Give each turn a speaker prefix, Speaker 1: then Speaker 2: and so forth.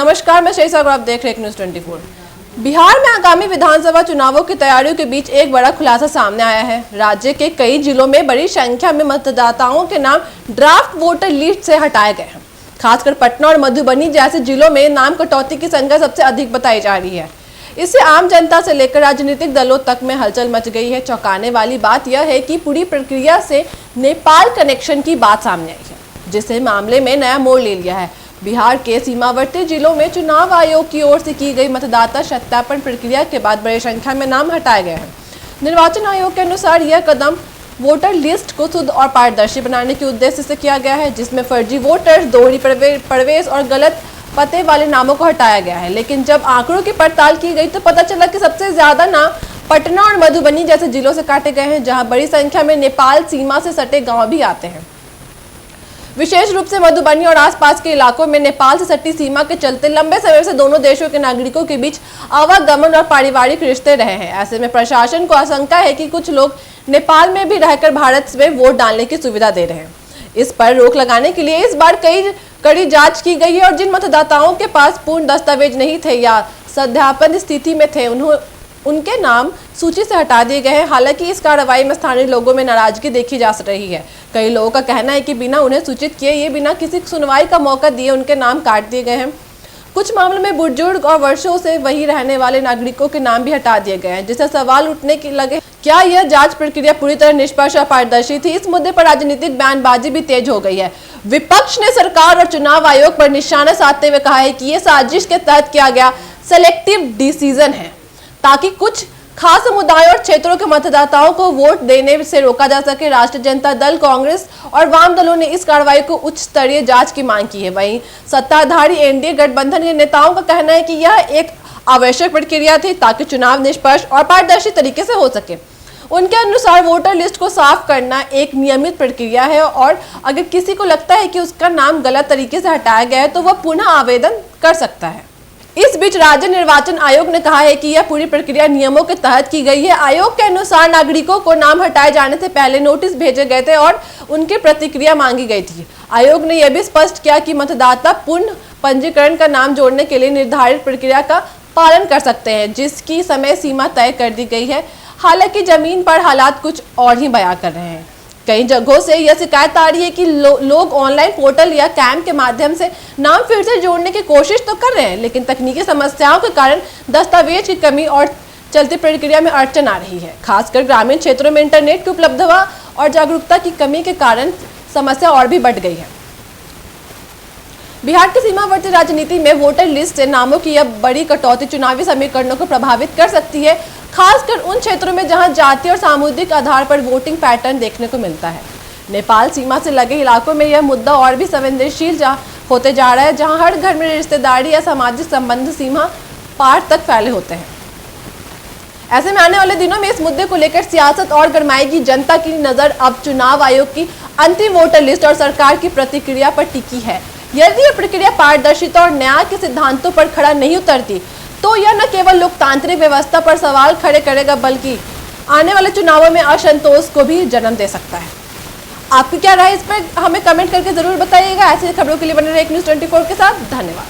Speaker 1: नमस्कार, मैं शेषा और आप देख रहे हैं न्यूज़ 24। बिहार में आगामी विधानसभा चुनावों की तैयारियों के बीच एक बड़ा खुलासा सामने आया है। राज्य के कई जिलों में बड़ी संख्या में मतदाताओं के नाम ड्राफ्ट वोटर लिस्ट से हटाए गए हैं। खासकर पटना और मधुबनी जैसे जिलों में नाम कटौती की संख्या सबसे अधिक बताई जा रही है। इससे आम जनता से लेकर राजनीतिक दलों तक में हलचल मच गई है। चौंकाने वाली बात यह है कि पूरी प्रक्रिया से नेपाल कनेक्शन की बात सामने आई है, जिससे मामले में नया मोड़ ले लिया है। बिहार के सीमावर्ती जिलों में चुनाव आयोग की ओर से की गई मतदाता सत्यापन प्रक्रिया के बाद बड़ी संख्या में नाम हटाए गए हैं। निर्वाचन आयोग के अनुसार यह कदम वोटर लिस्ट को शुद्ध और पारदर्शी बनाने के उद्देश्य से किया गया है, जिसमें फर्जी वोटर्स, दोहरी प्रवेश और गलत पते वाले नामों को हटाया गया है। लेकिन जब आंकड़ों की पड़ताल की गई तो पता चला कि सबसे ज्यादा नाम पटना और मधुबनी जैसे जिलों से काटे गए हैं, जहां बड़ी संख्या में नेपाल सीमा से सटे गांव भी आते हैं। विशेष रूप से मधुबनी और आसपास के इलाकों में नेपाल से सटी सीमा के चलते लंबे समय से दोनों देशों के नागरिकों के बीच आवागमन और पारिवारिक रिश्ते रहे हैं। ऐसे में प्रशासन को आशंका है कि कुछ लोग नेपाल में भी रहकर भारत में वोट डालने की सुविधा दे रहे हैं। इस पर रोक लगाने के लिए इस बार कड़ी जांच की गई है और जिन मतदाताओं के पास पूर्ण दस्तावेज नहीं थे या सत्यापन स्थिति में थे, उनके नाम सूची से हटा दिए गए हैं। हालांकि इस कार्रवाई में स्थानीय लोगों में नाराजगी देखी जा रही है। कई लोगों का कहना है कि बिना उन्हें सूचित किए, ये बिना किसी सुनवाई का मौका दिए उनके नाम काट दिए गए हैं। कुछ मामलों में बुजुर्ग और वर्षों से वही रहने वाले नागरिकों के नाम भी हटा दिए गए हैं, जिससे सवाल उठने के लगे, क्या यह जांच प्रक्रिया पूरी तरह निष्पक्ष और पारदर्शी थी। इस मुद्दे पर राजनीतिक बयानबाजी भी तेज हो गई है। विपक्ष ने सरकार और चुनाव आयोग पर निशाना साधते हुए कहा है कि यह साजिश के तहत किया गया सेलेक्टिव डिसीजन है, ताकि कुछ खास समुदायों और क्षेत्रों के मतदाताओं को वोट देने से रोका जा सके। राष्ट्रीय जनता दल, कांग्रेस और वाम दलों ने इस कार्रवाई को उच्च स्तरीय जांच की मांग की है। वहीं सत्ताधारी एनडीए गठबंधन के नेताओं का कहना है कि यह एक आवश्यक प्रक्रिया थी ताकि चुनाव निष्पक्ष और पारदर्शी तरीके से हो सके। उनके अनुसार वोटर लिस्ट को साफ करना एक नियमित प्रक्रिया है और अगर किसी को लगता है कि उसका नाम गलत तरीके से हटाया गया है तो वह पुनः आवेदन कर सकता है। इस बीच राज्य निर्वाचन आयोग ने कहा है कि यह पूरी प्रक्रिया नियमों के तहत की गई है। आयोग के अनुसार नागरिकों को नाम हटाए जाने से पहले नोटिस भेजे गए थे और उनकी प्रतिक्रिया मांगी गई थी। आयोग ने यह भी स्पष्ट किया कि मतदाता पुनः पंजीकरण का नाम जोड़ने के लिए निर्धारित प्रक्रिया का पालन कर सकते हैं, जिसकी समय सीमा तय कर दी गई है। हालांकि जमीन पर हालात कुछ और ही बयां कर रहे हैं। कई जगहों से यह शिकायत आ रही है कि लोग ऑनलाइन पोर्टल या कैंप के माध्यम से नाम फिर से जोड़ने की कोशिश तो कर रहे हैं, लेकिन तकनीकी समस्याओं के कारण दस्तावेज की कमी और चलती प्रक्रिया में अड़चन आ रही है। खासकर ग्रामीण क्षेत्रों में इंटरनेट की उपलब्धता और जागरूकता की कमी के कारण समस्या और भी बढ़ गई है। बिहार की सीमावर्ती राजनीति में वोटर लिस्ट से नामों की यह बड़ी कटौती चुनावी समीकरणों को प्रभावित कर सकती है, खासकर उन क्षेत्रों में जहां जाति और सामुदायिक आधार पर वोटिंग पैटर्न देखने को मिलता है। नेपाल सीमा से लगे इलाकों में यह मुद्दा और भी संवेदनशील होते जा रहा है, जहां हर घर में रिश्तेदारी या सामाजिक संबंध सीमा पार तक फैले होते हैं। ऐसे में आने वाले दिनों में इस मुद्दे को लेकर सियासत और गरमाएगी। जनता की नजर अब चुनाव आयोग की अंतिम वोटर लिस्ट और सरकार की प्रतिक्रिया पर टिकी है। यदि यह प्रक्रिया पारदर्शिता और न्याय के सिद्धांतों पर खड़ा नहीं उतरती तो यह न केवल लोकतांत्रिक व्यवस्था पर सवाल खड़े करेगा, बल्कि आने वाले चुनावों में असंतोष को भी जन्म दे सकता है। आपकी क्या राय इस पर हमें कमेंट करके जरूर बताइएगा। ऐसी खबरों के लिए बने रहे न्यूज़ 24 के साथ। धन्यवाद।